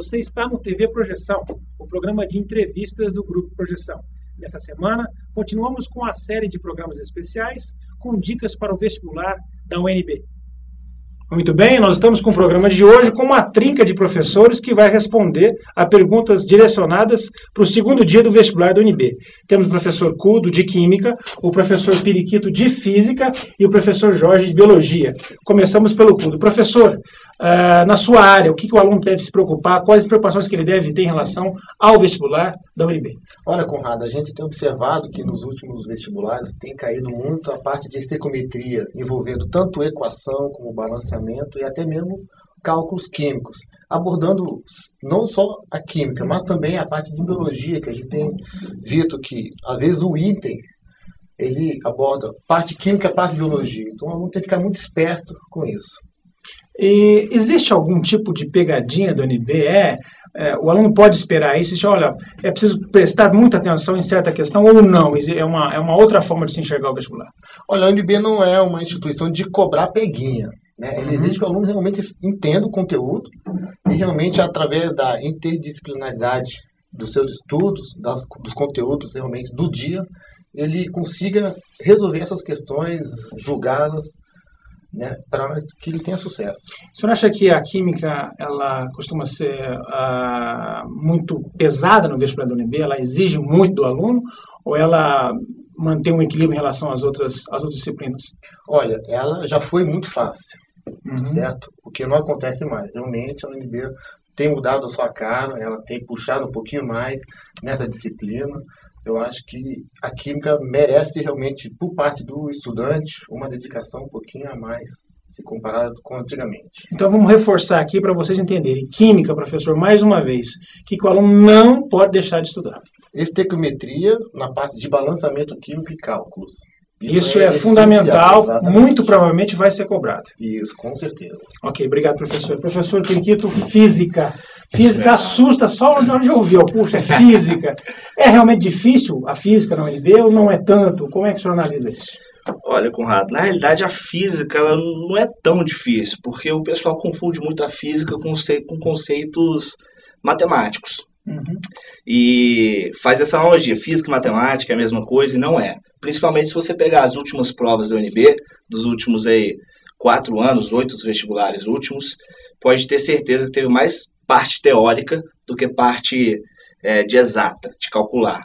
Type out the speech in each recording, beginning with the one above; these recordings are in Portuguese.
você está no TV Projeção, o programa de entrevistas do Grupo Projeção. Nessa semana, continuamos com a série de programas especiais com dicas para o vestibular da UNB. Muito bem, nós estamos com o programa de hoje com uma trinca de professores que vai responder a perguntas direcionadas para o segundo dia do vestibular da UNB. Temos o professor Cudo, de Química, o professor Periquito, de Física, e o professor Jorge, de Biologia. Começamos pelo Cudo. Professor, na sua área, o que o aluno deve se preocupar, quais as preocupações que ele deve ter em relação ao vestibular da UNB? Olha, Conrado, a gente tem observado que nos últimos vestibulares tem caído muito a parte de estequiometria, envolvendo tanto equação como balanceamento e até mesmo cálculos químicos, abordando não só a química, mas também a parte de biologia, que a gente tem visto que, às vezes, o item ele aborda parte química e parte biologia. Então, o aluno tem que ficar muito esperto com isso. E existe algum tipo de pegadinha do UNB? O aluno pode esperar isso? Olha, é preciso prestar muita atenção em certa questão ou não? É uma outra forma de se enxergar o vestibular. Olha, a UNB não é uma instituição de cobrar peguinha, né? Ele exige que o aluno realmente entenda o conteúdo e realmente, através da interdisciplinaridade dos seus estudos, dos conteúdos realmente do dia, ele consiga resolver essas questões, julgá-las, né, para que ele tenha sucesso. O senhor acha que a química ela costuma ser muito pesada no vestibular da UNB? Ela exige muito do aluno ou ela mantém um equilíbrio em relação às outras disciplinas? Olha, ela já foi muito fácil, certo? O que não acontece mais. Realmente a UNB tem mudado a sua cara, ela tem puxado um pouquinho mais nessa disciplina. Eu acho que a química merece realmente, por parte do estudante, uma dedicação um pouquinho a mais, se comparado com antigamente. Então vamos reforçar aqui para vocês entenderem. Química, professor, mais uma vez, o que o aluno não pode deixar de estudar? Estequiometria na parte de balanceamento químico e cálculos. Isso é fundamental, muito provavelmente vai ser cobrado. Isso, com certeza. Ok, obrigado, professor. Professor Periquito, Física. Física assusta só onde ouviu. Puxa, é Física. É realmente difícil a Física na UNB ou não é tanto? Como é que o senhor analisa isso? Olha, Conrado, na realidade a Física ela não é tão difícil, porque o pessoal confunde muito a Física com conceitos matemáticos. E faz essa analogia, física e matemática é a mesma coisa e não é. Principalmente se você pegar as últimas provas da UNB, dos últimos 4 anos, 8 vestibulares últimos, pode ter certeza que teve mais parte teórica do que parte de exata, de calcular.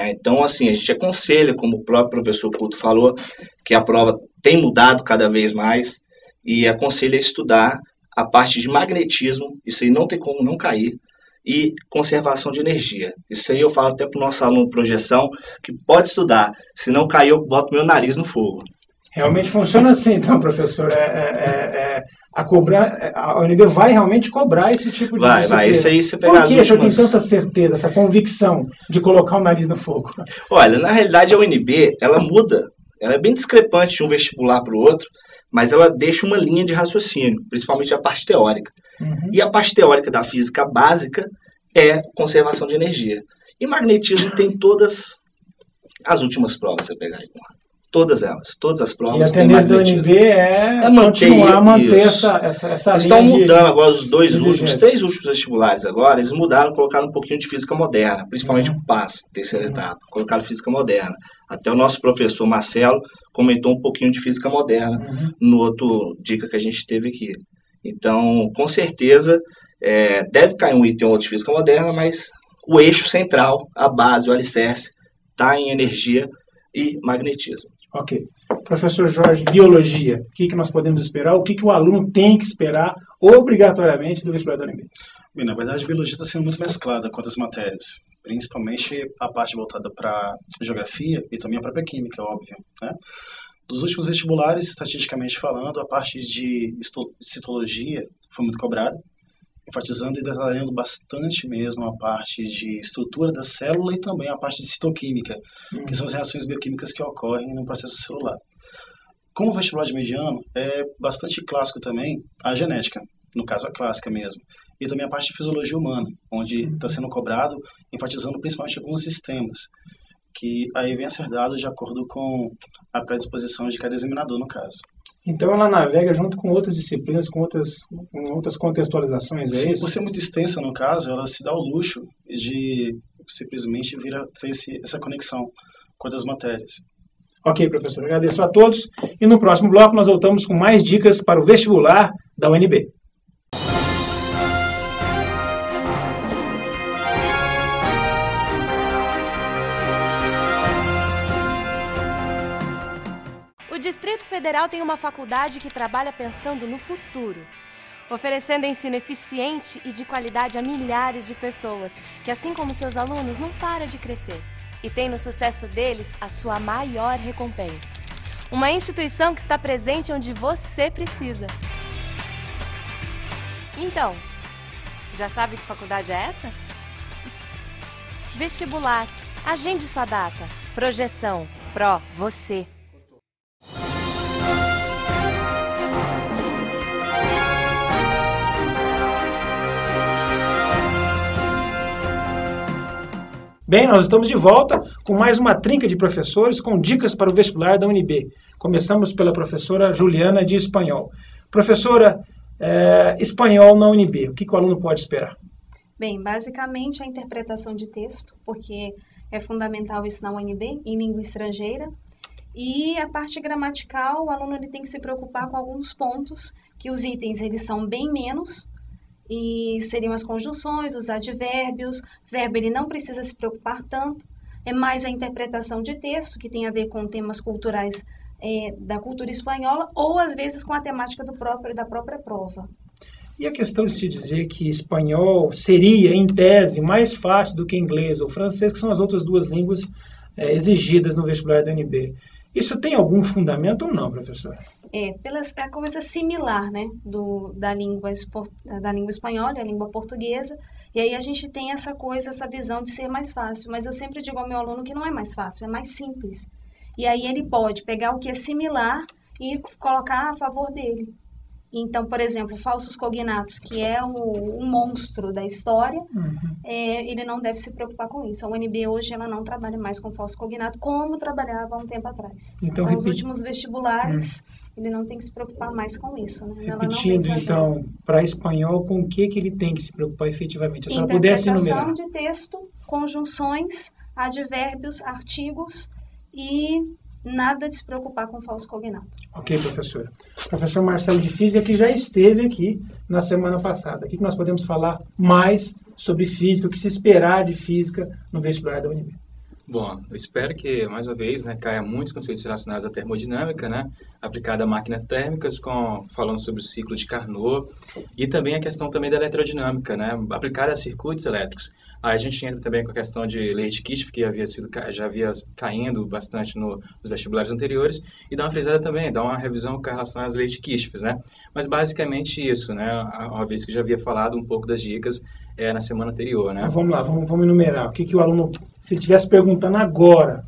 Então, assim, a gente aconselha, como o próprio professor Couto falou, que a prova tem mudado cada vez mais e aconselha a estudar a parte de magnetismo, isso aí não tem como não cair, e conservação de energia. Isso aí eu falo até para o nosso aluno projeção, que pode estudar. Se não cair, eu boto meu nariz no fogo. Realmente funciona assim, então, professor. A UNB vai realmente cobrar esse tipo de disciplina. Vai, isso aí você pega as últimas... Por que o senhor tem tanta certeza, essa convicção de colocar o nariz no fogo? Olha, na realidade a UNB, ela muda. Ela é bem discrepante de um vestibular para o outro, mas ela deixa uma linha de raciocínio, principalmente a parte teórica. E a parte teórica da física básica é conservação de energia. E magnetismo tem todas as últimas provas, você pegar aí. Todas elas, todas as provas têm magnetismo. E a tendência da UNB continuar a manter essa eles linha estão mudando agora os 3 últimos vestibulares agora, eles mudaram, colocaram um pouquinho de física moderna, principalmente o PAS, terceira etapa, colocaram física moderna. Até o nosso professor Marcelo comentou um pouquinho de física moderna no outro dica que a gente teve aqui. Então, com certeza, deve cair um item ou outro de física moderna, mas o eixo central, a base, o alicerce, está em energia e magnetismo. Ok. Professor Jorge, Biologia, o que nós podemos esperar? O que o aluno tem que esperar obrigatoriamente do vestibular da UNB? Bem, na verdade, a Biologia está sendo muito mesclada com outras matérias, principalmente a parte voltada para Geografia e também a própria Química, óbvio, né? Dos últimos vestibulares, estatisticamente falando, a parte de citologia foi muito cobrada, enfatizando e detalhando bastante mesmo a parte de estrutura da célula e também a parte de citoquímica, que são as reações bioquímicas que ocorrem no processo celular. Como o vestibular de mediano, é bastante clássico também a genética, no caso a clássica mesmo, e também a parte de fisiologia humana, onde está sendo cobrado, enfatizando principalmente alguns sistemas, que aí vem a ser dado de acordo com a predisposição de cada examinador, no caso. Então ela navega junto com outras disciplinas, com outras contextualizações, é Sim, isso? por ser muito extensa no caso, ela se dá o luxo de simplesmente vir a ter essa conexão com outras matérias. Ok, professor, agradeço a todos. E no próximo bloco nós voltamos com mais dicas para o vestibular da UNB. O Distrito Federal tem uma faculdade que trabalha pensando no futuro, oferecendo ensino eficiente e de qualidade a milhares de pessoas, que assim como seus alunos não para de crescer e tem no sucesso deles a sua maior recompensa. Uma instituição que está presente onde você precisa. Então, já sabe que faculdade é essa? Vestibular. Agende sua data. Projeção. Pro. Você. Bem, nós estamos de volta com mais uma trinca de professores com dicas para o vestibular da UNB. Começamos pela professora Juliana de Espanhol. Professora, Espanhol na UNB, o que o aluno pode esperar? Bem, basicamente a interpretação de texto, porque é fundamental isso na UNB, em língua estrangeira. E a parte gramatical, o aluno ele tem que se preocupar com alguns pontos, que os itens eles são bem menos, e seriam as conjunções, os advérbios. Verbo ele não precisa se preocupar tanto, é mais a interpretação de texto, que tem a ver com temas culturais da cultura espanhola, ou às vezes com a temática da própria prova. E a questão de se dizer que espanhol seria, em tese, mais fácil do que inglês ou francês, que são as outras duas línguas exigidas no vestibular da UNB. Isso tem algum fundamento ou não, professora? A coisa similar, né, da língua espanhola e a língua portuguesa, e aí a gente tem essa visão de ser mais fácil, mas eu sempre digo ao meu aluno que não é mais fácil, é mais simples. E aí ele pode pegar o que é similar e colocar a favor dele. Então, por exemplo, falsos cognatos, que é o monstro da história, ele não deve se preocupar com isso. A UNB hoje ela não trabalha mais com falso cognato, como trabalhava há um tempo atrás. Então, os últimos vestibulares, ele não tem que se preocupar mais com isso. Né? Repetindo, então, para espanhol, com o que ele tem que se preocupar efetivamente? Se a senhora pudesse enumerar. Interpretação de texto, conjunções, advérbios, artigos e nada de se preocupar com falso cognato. Ok, professora. Professor Marcelo de Física, que já esteve aqui na semana passada. O que nós podemos falar mais sobre física, o que se esperar de física no vestibular da UNB? Bom, eu espero que, mais uma vez, caia muitos conceitos relacionados à termodinâmica, aplicada a máquinas térmicas, falando sobre o ciclo de Carnot, e também a questão também da eletrodinâmica, aplicada a circuitos elétricos. Aí a gente entra também com a questão de Leite-Kist, porque já havia caindo bastante nos vestibulares anteriores, e dá uma frisada também, dá uma revisão com relação às Leite-Kist, Mas basicamente isso, uma vez que eu já havia falado um pouco das dicas na semana anterior, Então, vamos lá, vamos enumerar. O que o aluno, se ele estivesse perguntando agora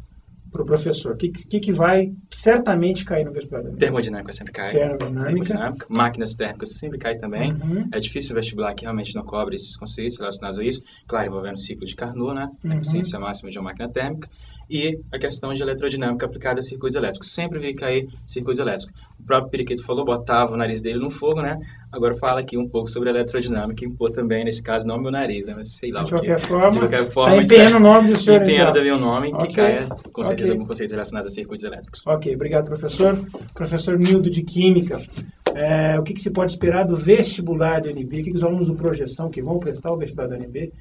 para o professor, o que vai certamente cair no vestibular? Termodinâmica sempre cai. Termodinâmica. Máquinas térmicas sempre cai também. É difícil o vestibular que realmente não cobre esses conceitos relacionados a isso. Claro, envolvendo o ciclo de Carnot, a eficiência máxima de uma máquina térmica. E a questão de eletrodinâmica aplicada a circuitos elétricos. Sempre vi cair circuitos elétricos. O próprio Periquito falou, botava o nariz dele no fogo, Agora fala aqui um pouco sobre a eletrodinâmica, e impor também, nesse caso, não meu nariz, mas sei lá o que. De qualquer forma, empenhando o nome do senhor. Empenhando também o nome, que caia, com certeza, algum conceito relacionado a circuitos elétricos. Ok, obrigado, professor. Professor Nildo, de Química. O que se pode esperar do vestibular da UNB? O que os alunos do Projeção, que vão prestar o vestibular da UNB,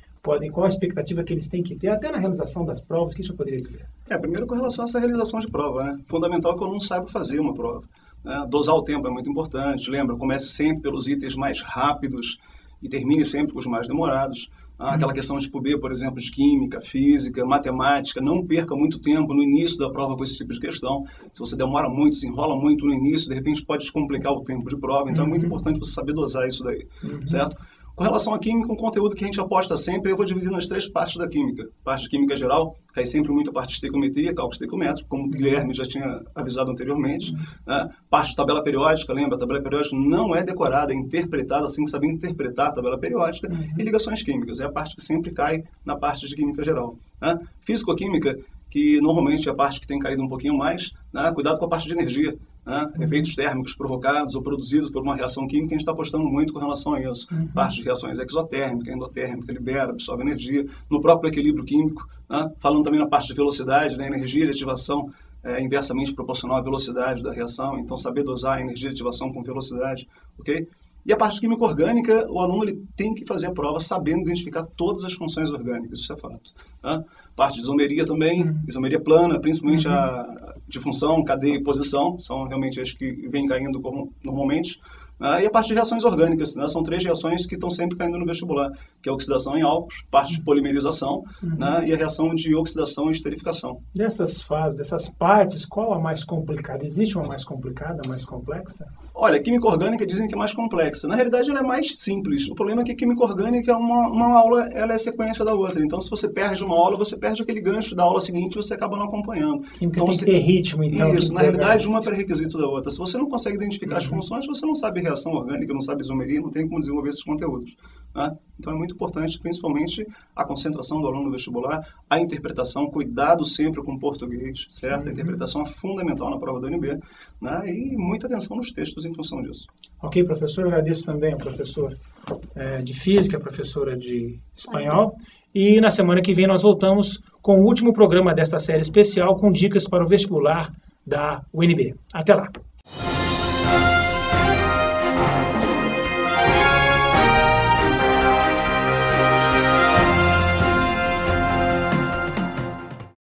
qual a expectativa que eles têm que ter, até na realização das provas? O que isso eu poderia dizer? Primeiro com relação a essa realização de prova, Fundamental que o aluno saiba fazer uma prova. Dosar o tempo é muito importante. Lembra, comece sempre pelos itens mais rápidos e termine sempre com os mais demorados. Aquela questão de B, por exemplo, de química, física, matemática, não perca muito tempo no início da prova com esse tipo de questão. Se você demora muito, se enrola muito no início, de repente pode te complicar o tempo de prova. Então é muito importante você saber dosar isso daí, certo? Com relação à química, um conteúdo que a gente aposta sempre, eu vou dividir nas 3 partes da química. Parte de química geral, cai sempre muito a parte de estequiometria, cálculo estequiométrico, como o Guilherme já tinha avisado anteriormente. Parte de tabela periódica, lembra, a tabela periódica não é decorada, é interpretada, assim que saber interpretar a tabela periódica. E ligações químicas, é a parte que sempre cai na parte de química geral. Físico-química, que normalmente é a parte que tem caído um pouquinho mais, cuidado com a parte de energia. né? Efeitos térmicos provocados ou produzidos por uma reação química, a gente está apostando muito com relação a isso. Parte de reações exotérmica, endotérmica, libera, absorve energia, no próprio equilíbrio químico, né? Falando também na parte de velocidade, né? Energia de ativação inversamente proporcional à velocidade da reação, então saber dosar a energia de ativação com velocidade, ok? E a parte de química orgânica, o aluno ele tem que fazer a prova sabendo identificar todas as funções orgânicas, isso é fato. Tá? Parte de isomeria também, isomeria plana, principalmente a de função, cadeia e posição, são realmente as que vêm caindo normalmente. E a parte de reações orgânicas, né? São 3 reações que estão sempre caindo no vestibular, que é a oxidação em álcools, parte de polimerização, né? E a reação de oxidação e esterificação. Dessas fases, dessas partes, qual a mais complicada? Existe uma mais complicada, mais complexa? Olha, a química orgânica dizem que é mais complexa. Na realidade, ela é mais simples. O problema é que a química orgânica é uma aula, ela é sequência da outra. Então, se você perde uma aula, você perde aquele gancho da aula seguinte e você acaba não acompanhando. Química então, tem que ter ritmo, então. Isso, na realidade, uma é pré-requisito da outra. Se você não consegue identificar as funções, você não sabe reação orgânica, não sabe isomeria, não tem como desenvolver esses conteúdos. Né? Então, é muito importante, principalmente, a concentração do aluno no vestibular, a interpretação, cuidado sempre com o português, certo? A interpretação é fundamental na prova da UNB, né? E muita atenção nos textos em função disso. Ok, professor, eu agradeço também ao professor de Física, a professora de Espanhol. E na semana que vem nós voltamos com o último programa desta série especial com dicas para o vestibular da UNB. Até lá!